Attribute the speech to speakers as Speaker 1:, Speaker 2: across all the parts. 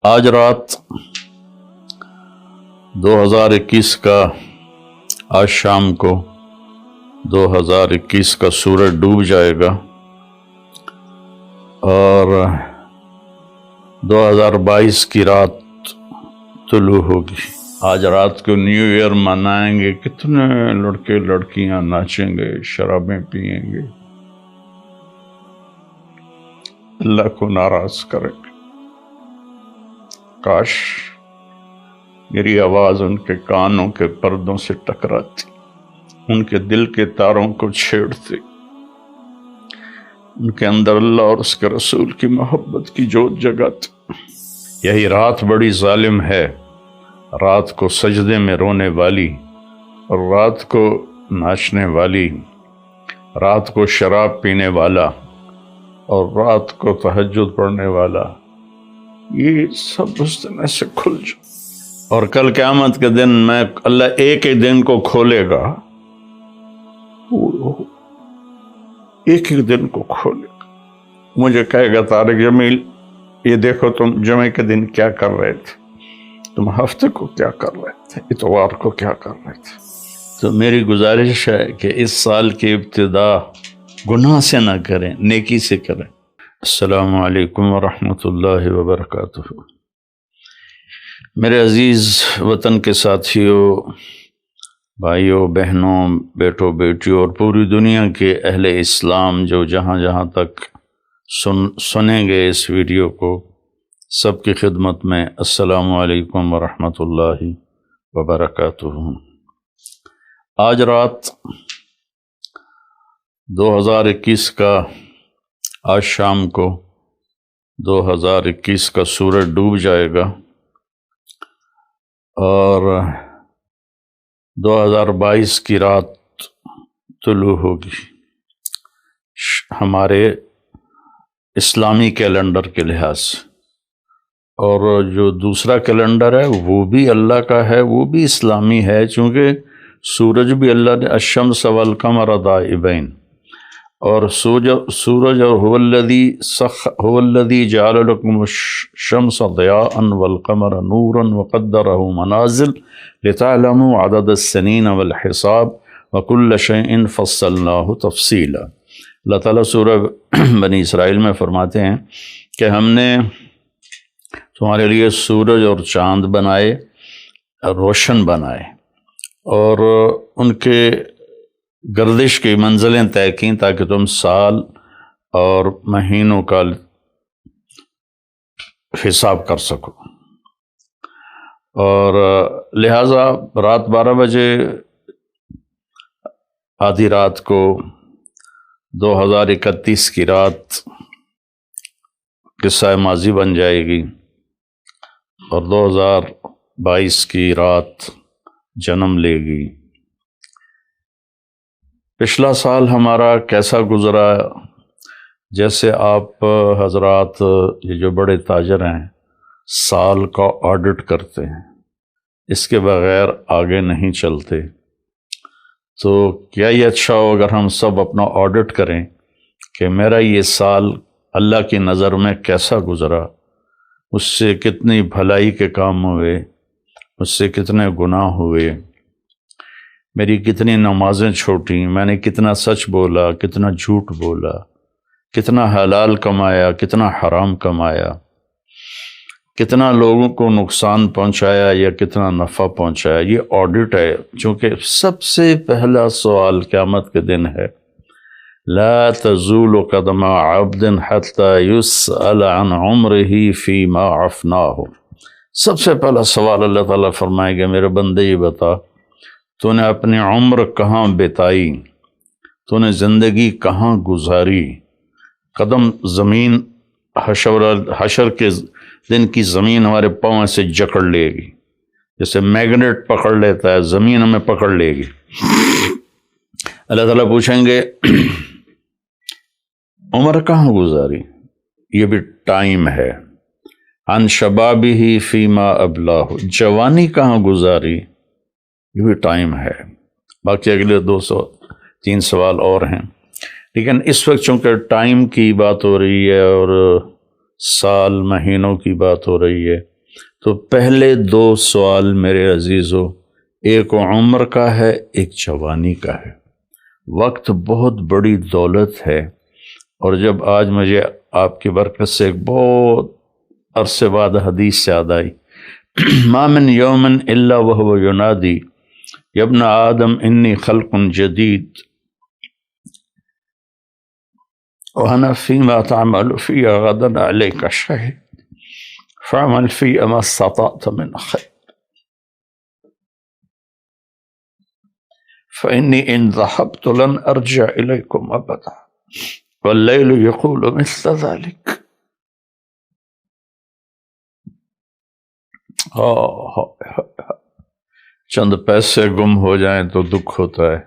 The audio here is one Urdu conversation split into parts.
Speaker 1: آج رات 2021 کا آج شام کو 2021 کا سورج ڈوب جائے گا اور 2022 کی رات طلوع ہوگی۔ آج رات کو نیو ایئر منائیں گے، کتنے لڑکے لڑکیاں ناچیں گے، شرابیں پئیں گے، اللہ کو ناراض کریں گے۔ کاش میری آواز ان کے کانوں کے پردوں سے ٹکراتی، ان کے دل کے تاروں کو چھیڑتی، ان کے اندر اللہ اور اس کے رسول کی محبت کی جوت جگاتی۔ یہی رات بڑی ظالم ہے، رات کو سجدے میں رونے والی، اور رات کو ناچنے والی، رات کو شراب پینے والا، اور رات کو تہجد پڑھنے والا، یہ سب اس دن ایسے کھل جائے۔ اور کل قیامت کے دن میں اللہ ایک ہی دن کو کھولے گا، ایک ہی دن کو کھولے گا۔ مجھے کہے گا طارق جمیل یہ دیکھو تم جمعے کے دن کیا کر رہے تھے، تم ہفتے کو کیا کر رہے تھے، اتوار کو کیا کر رہے تھے۔ تو میری گزارش ہے کہ اس سال کی ابتدا گناہ سے نہ کریں، نیکی سے کریں۔ السلام علیکم ورحمۃ اللہ وبرکاتہ۔ میرے عزیز وطن کے ساتھیوں، بھائیوں، بہنوں، بیٹوں، بیٹیوں اور پوری دنیا کے اہل اسلام جو جہاں جہاں تک سنیں گے اس ویڈیو کو، سب کی خدمت میں السلام علیکم ورحمۃ اللہ وبرکاتہ۔ آج رات 2021 کا آج شام کو 2021 کا سورج ڈوب جائے گا اور 2022 کی رات طلوع ہوگی ہمارے اسلامی کیلنڈر کے لحاظ سے۔ اور جو دوسرا کیلنڈر ہے وہ بھی اللہ کا ہے، وہ بھی اسلامی ہے، چونکہ سورج بھی اللہ نے الشمس والقمر دائبین، اور سورج اور هو الذی جعل لکم الشمس ضیاء والقمر نورا وقدرہ منازل لتعلموا عدد السنین والحساب وکل شیء فصلناہ تفصیلا۔ اللہ تعالیٰ سورہ بنی اسرائیل میں فرماتے ہیں کہ ہم نے تمہارے لیے سورج اور چاند بنائے، روشن بنائے، اور ان کے گردش کی منزلیں طے کیں تاکہ تم سال اور مہینوں کا حساب کر سکو۔ اور لہٰذا رات 12 بجے آدھی رات کو 2031 کی رات قصہ ماضی بن جائے گی، اور 2022 کی رات جنم لے گی۔ پچھلا سال ہمارا کیسا گزرا؟ جیسے آپ حضرات یہ جو بڑے تاجر ہیں سال کا آڈٹ کرتے ہیں، اس کے بغیر آگے نہیں چلتے، تو کیا یہ اچھا ہو اگر ہم سب اپنا آڈٹ کریں کہ میرا یہ سال اللہ کی نظر میں کیسا گزرا، اس سے کتنی بھلائی کے کام ہوئے، اس سے کتنے گناہ ہوئے، میری کتنی نمازیں چھوٹیں، میں نے کتنا سچ بولا، کتنا جھوٹ بولا، کتنا حلال کمایا، کتنا حرام کمایا، کتنا لوگوں کو نقصان پہنچایا یا کتنا نفع پہنچایا۔ یہ آڈٹ ہے، چونکہ سب سے پہلا سوال قیامت کے دن ہے، لا تزول قدم عبد حتى يسأل عن عمره فيما افناه۔ سب سے پہلا سوال اللہ تعالیٰ فرمائے گا، میرے بندے یہ بتا تو نے اپنی عمر کہاں بتائی، تو نے زندگی کہاں گزاری۔ قدم زمین حشر کے دن کی زمین ہمارے پاؤں سے جکڑ لے گی، جیسے میگنیٹ پکڑ لیتا ہے، زمین ہمیں پکڑ لے گی۔ اللہ تعالیٰ پوچھیں گے عمر کہاں گزاری، یہ بھی ٹائم ہے۔ عن شبابہ فیما ابلاہ، جوانی کہاں گزاری، یہ بھی ٹائم ہے۔ باقی اگلے 203 سوال اور ہیں، لیکن اس وقت چونکہ ٹائم کی بات ہو رہی ہے اور سال مہینوں کی بات ہو رہی ہے، تو پہلے دو سوال میرے عزیزو، ایک عمر کا ہے، ایک جوانی کا ہے۔ وقت بہت بڑی دولت ہے، اور جب آج مجھے آپ کی برکت سے ایک بہت عرصے بعد حدیث یاد آئی، ما من یوم الا وهو ینادی یا ابن آدم انی خلق جدید وانا فیما تعمل فی غدا علیک شہید فاعمل فی ما استطعت من خیر فإنی ان ذهبت لن ارجع الیکم ابدا واللیل یقول مثل ذلك۔ چند پیسے گم ہو جائیں تو دکھ ہوتا ہے،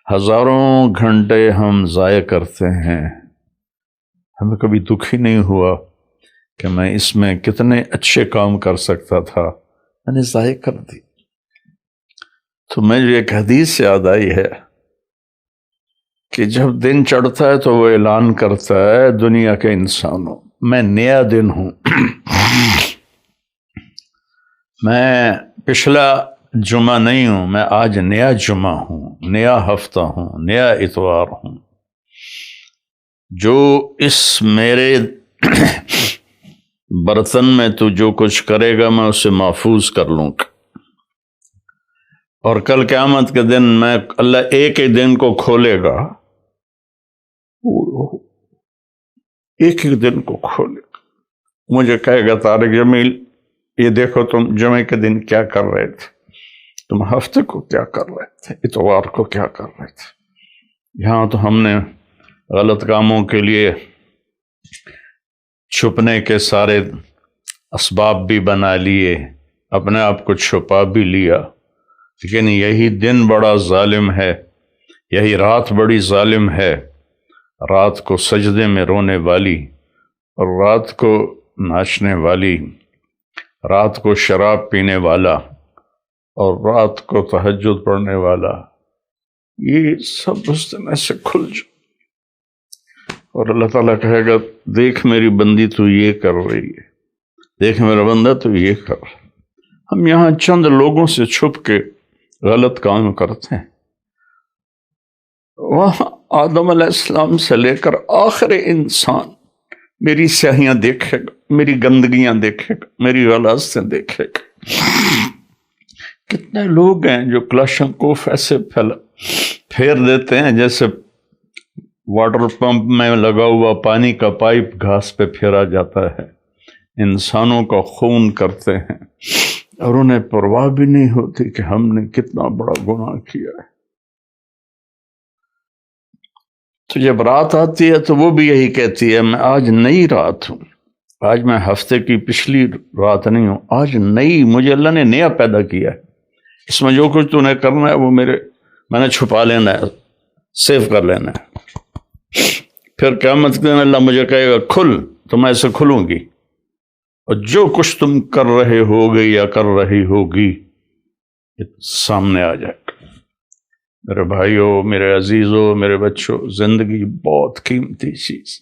Speaker 1: ہزاروں گھنٹے ہم ضائع کرتے ہیں، ہمیں کبھی دکھ ہی نہیں ہوا کہ میں اس میں کتنے اچھے کام کر سکتا تھا، میں نے ضائع کر دی۔ تو مجھے ایک حدیث یاد آئی ہے کہ جب دن چڑھتا ہے تو وہ اعلان کرتا ہے دنیا کے انسانوں، میں نیا دن ہوں، میں پچھلا جمعہ نہیں ہوں، میں آج نیا جمعہ ہوں، نیا ہفتہ ہوں، نیا اتوار ہوں۔ جو اس میرے برتن میں تو جو کچھ کرے گا میں اسے محفوظ کر لوں گا، اور کل قیامت کے دن میں اللہ ایک ہی دن کو کھولے گا، ایک ہی دن کو کھولے گا، مجھے کہے گا طارق جمیل یہ دیکھو تم جمعے کے دن کیا کر رہے تھے، تم ہفتے کو کیا کر رہے تھے، اتوار کو کیا کر رہے تھے۔ یہاں تو ہم نے غلط کاموں کے لیے چھپنے کے سارے اسباب بھی بنا لیے، اپنے آپ کو چھپا بھی لیا، لیکن یہی دن بڑا ظالم ہے، یہی رات بڑی ظالم ہے، رات کو سجدے میں رونے والی، اور رات کو ناچنے والی، رات کو شراب پینے والا، اور رات کو تہجد پڑھنے والا، یہ سب اس دن ایسے کھل جائے، اور اللہ تعالیٰ کہے گا دیکھ میری بندی تو یہ کر رہی ہے، دیکھ میرا بندہ تو یہ کر رہا ہے۔ ہم یہاں چند لوگوں سے چھپ کے غلط کام کرتے ہیں، وہاں آدم علیہ السلام سے لے کر آخر انسان میری سیاہیاں دیکھے گا، میری گندگیاں دیکھے گا، میری غلاظتیں دیکھے گا۔ کتنے لوگ ہیں جو کلاشنکوف ایسے پھیر دیتے ہیں جیسے واٹر پمپ میں لگا ہوا پانی کا پائپ گھاس پہ پھیرا جاتا ہے، انسانوں کا خون کرتے ہیں، اور انہیں پرواہ بھی نہیں ہوتی کہ ہم نے کتنا بڑا گناہ کیا ہے۔ تو جب رات آتی ہے تو وہ بھی یہی کہتی ہے میں آج نئی رات ہوں، آج میں ہفتے کی پچھلی رات نہیں ہوں، آج نئی، مجھے اللہ نے نیا پیدا کیا ہے، اس میں جو کچھ تو نے کرنا ہے وہ میں نے چھپا لینا ہے، سیو کر لینا ہے۔ پھر قیامت کے دن اللہ مجھے کہے گا کھل، تو میں ایسے کھلوں گی، اور جو کچھ تم کر رہے ہوگے یا کر رہی ہوگی یہ سامنے آ جائے گا۔ میرے بھائیوں، میرے عزیزوں، میرے بچوں، زندگی بہت قیمتی چیز،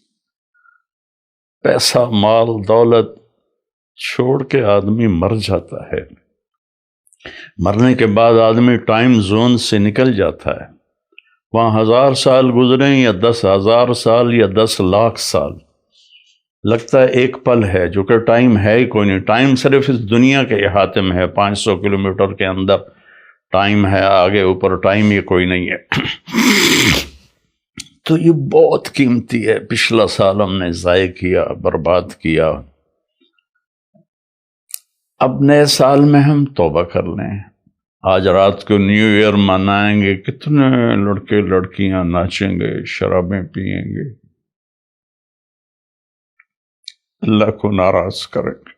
Speaker 1: پیسہ مال دولت چھوڑ کے آدمی مر جاتا ہے، مرنے کے بعد آدمی ٹائم زون سے نکل جاتا ہے، وہاں 1000 سال گزریں یا 10,000 سال یا 10 لاکھ سال، لگتا ہے ایک پل ہے، جو کہ ٹائم ہے ہی کوئی نہیں، ٹائم صرف اس دنیا کے احاطے میں ہے، 500 کلومیٹر کے اندر ٹائم ہے، آگے اوپر ٹائم یہ کوئی نہیں ہے۔ تو یہ بہت قیمتی ہے، پچھلا سال ہم نے ضائع کیا، برباد کیا، اب نئے سال میں ہم توبہ کر لیں۔ آج رات کو نیو ایئر منائیں گے، کتنے لڑکے لڑکیاں ناچیں گے، شرابیں پئیں گے، اللہ کو ناراض کریں گے۔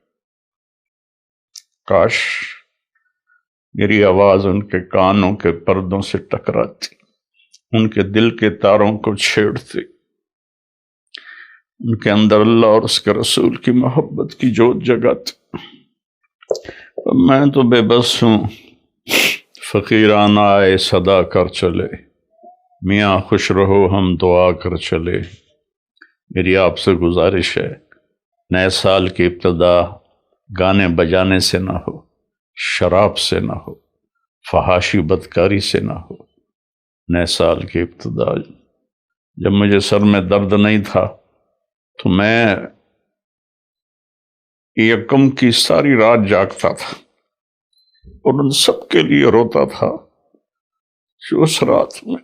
Speaker 1: کاش میری آواز ان کے کانوں کے پردوں سے ٹکراتی، ان کے دل کے تاروں کو چھیڑتی، ان کے اندر اللہ اور اس کے رسول کی محبت کی جوت جگاتی۔ میں تو بے بس ہوں، فقیرانہ آئے صدا کر چلے، میاں خوش رہو ہم دعا کر چلے۔ میری آپ سے گزارش ہے نئے سال کی ابتدا گانے بجانے سے نہ ہو، شراب سے نہ ہو، فحاشی بدکاری سے نہ ہو۔ نئے سال کی ابتدا جب مجھے سر میں درد نہیں تھا تو میں یکم کی ساری رات جاگتا تھا اور ان سب کے لیے روتا تھا جو اس رات میں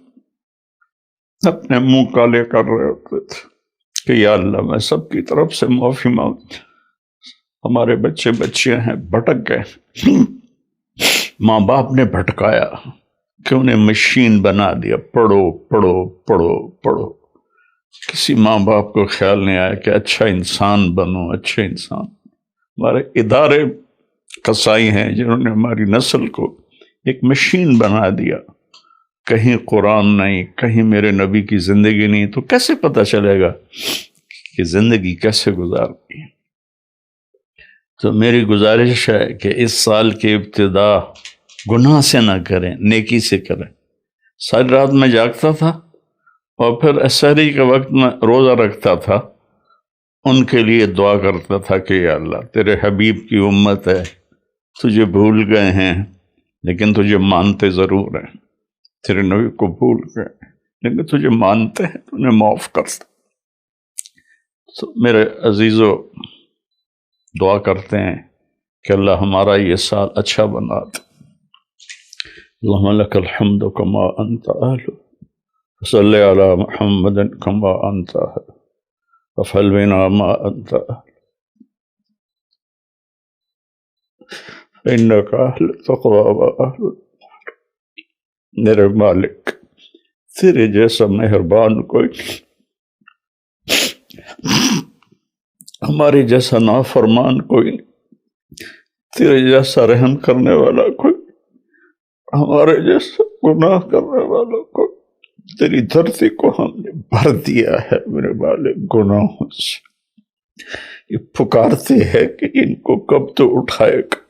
Speaker 1: اپنے منہ کالے کر رہے ہوتے تھے کہ یا اللہ میں سب کی طرف سے معافی مانگ، ہمارے بچے بچیاں ہیں بھٹک گئے، ماں باپ نے بھٹکایا کہ انہیں مشین بنا دیا، پڑھو پڑھو پڑھو پڑھو۔ کسی ماں باپ کو خیال نہیں آیا کہ اچھا انسان بنو، اچھے انسان۔ ہمارے ادارے قصائی ہیں جنہوں نے ہماری نسل کو ایک مشین بنا دیا، کہیں قرآن نہیں، کہیں میرے نبی کی زندگی نہیں، تو کیسے پتہ چلے گا کہ زندگی کیسے گزارتی ہے؟ تو میری گزارش ہے کہ اس سال کی ابتدا گناہ سے نہ کریں، نیکی سے کریں۔ ساری رات میں جاگتا تھا اور پھر سحری کے وقت میں روزہ رکھتا تھا، ان کے لیے دعا کرتا تھا کہ یا اللہ تیرے حبیب کی امت ہے، تجھے بھول گئے ہیں لیکن تجھے مانتے ضرور ہیں، تیرے نبی کو بھول گئے لیکن تجھے مانتے ہیں، انہیں معاف کر دے۔ تو میرے عزیزو دعا کرتے ہیں کہ اللہ ہمارا یہ سال اچھا بنا دے۔ اللہم لک الحمد کما انت اہل، صلی علی محمد کما انت اہل، وفعل بنا ما انت اہل، انک اہل تقوی و اہل۔ میرے مالک تیرے جیسا مہربان کوئی نہیں، ہمارے جیسا نافرمان کوئی نہیں، تیرے جیسا رحم کرنے والا کوئی، ہمارے جیسا گناہ کرنے والا کوئی۔ تیری دھرتی کو ہم نے بھر دیا ہے میرے مالک گناہوں سے، یہ پکارتے ہیں کہ ان کو کب تو اٹھائے گا۔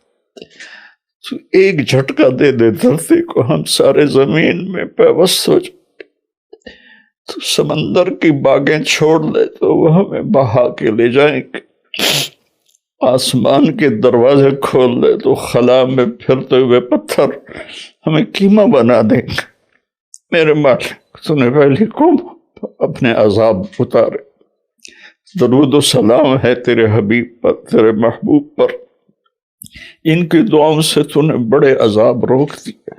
Speaker 1: تو ایک جھٹکا دے دے دھرتی کو، ہم سارے زمین میں پیوست ہو جائیں۔ تو سمندر کی باغیں چھوڑ دے تو وہ ہمیں بہا کے لے جائیں گے، آسمان کے دروازے کھول دے تو خلا میں پھرتے ہوئے پتھر ہمیں قیمہ بنا دیں گے۔ میرے مالک تو نے پہلی قوم اپنے عذاب اتارے۔ درود و سلام ہے تیرے حبیب پر، تیرے محبوب پر، ان کی دعاؤں سے تو نے بڑے عذاب روک دیے۔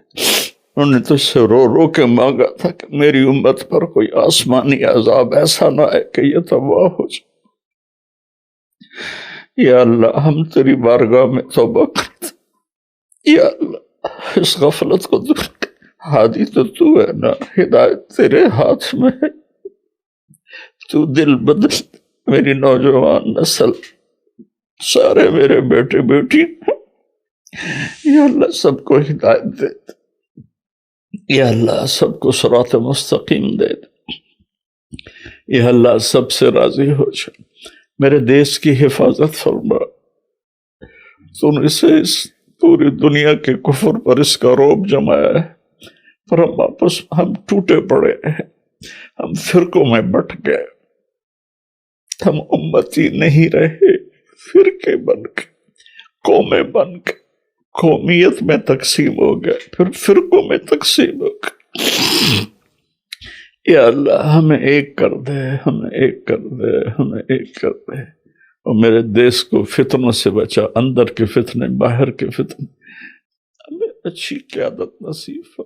Speaker 1: انہوں نے تجھ سے رو رو کے مانگا تھا کہ میری امت پر کوئی آسمانی عذاب ایسا نہ آئے کہ یہ تباہ ہو جائے۔ یا اللہ ہم تیری بارگاہ میں توبہ کرتے، یا اللہ اس غفلت کو دور کر۔ ہادی تو ہے نا، ہدایت تیرے ہاتھ میں ہے، تو دل بدل میری نوجوان نسل، سارے میرے بیٹے بیٹی، یا اللہ سب کو ہدایت دے، یا اللہ سب کو صراط مستقیم دے، یا اللہ سب سے راضی ہو جائے۔ میرے دیش کی حفاظت فرما، تو نے اسے اس پوری دنیا کے کفر پر اس کا رعب جمایا ہے، پر ہم واپس ہم ٹوٹے پڑے ہیں، ہم فرقوں میں بٹ گئے، ہم امتی نہیں رہے، فرقے بن کے، قومیں بن کے، قومیت میں تقسیم ہو گئے، پھر فرقوں میں تقسیم ہو گئے۔ یا اللہ ہمیں ایک کر دے، ہمیں ایک کر دے، ہمیں ایک کر دے، اور میرے دیش کو فتنوں سے بچا، اندر کے فتنے، باہر کے فتنے۔ ہمیں اچھی قیادت نصیب ہو،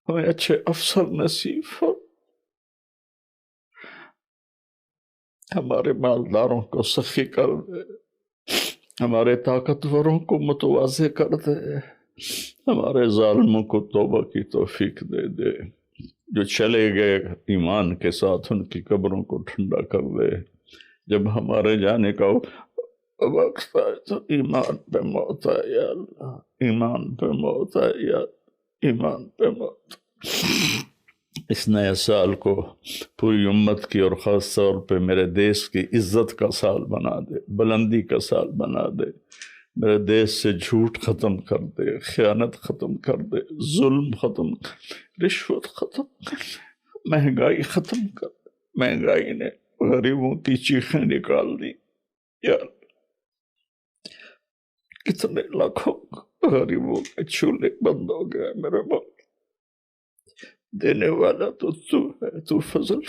Speaker 1: ہمیں اچھے افسر نصیب ہو، ہمارے مالداروں کو سخی کر دے، ہمارے طاقتوروں کو متواضع کر دے، ہمارے ظالموں کو توبہ کی توفیق دے دے، جو چلے گئے ایمان کے ساتھ ان کی قبروں کو ٹھنڈا کر دے۔ جب ہمارے جانے کا وقت آئے تو ایمان پہ موت آئے، یا اللہ ایمان پہ موت آئے، یا ایمان پہ موت۔ اس نئے سال کو پوری امت کی اور خاص طور پہ میرے دیش کی عزت کا سال بنا دے، بلندی کا سال بنا دے، میرے دیش سے جھوٹ ختم کر دے، خیانت ختم کر دے، ظلم ختم کر دے، رشوت ختم کر دے، مہنگائی ختم کر دے۔ مہنگائی نے غریبوں کی چیخیں نکال دی، یا کتنے لاکھوں غریبوں کے چولہے بند ہو گئے میرے باپ، دینے والا تو ہے، تو فضل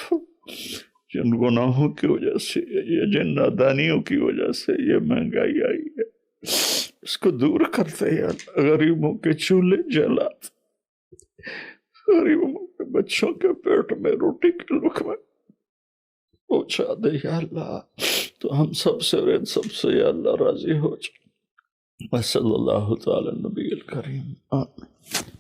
Speaker 1: جن گناہوں کی وجہ سے یہ جن نادانیوں کی وجہ سے یہ مہنگائی آئی ہے، اس کو دور کرتے یا اللہ۔ غریبوں کے چولہے جلات، غریبوں کے بچوں کے پیٹ میں روٹی کے لقمے پہنچا دے یا اللہ۔ تو ہم سب سے اور ان سب سے یا اللہ راضی ہو جائے۔ صلی اللہ تعالی نبی الکریم، آمین۔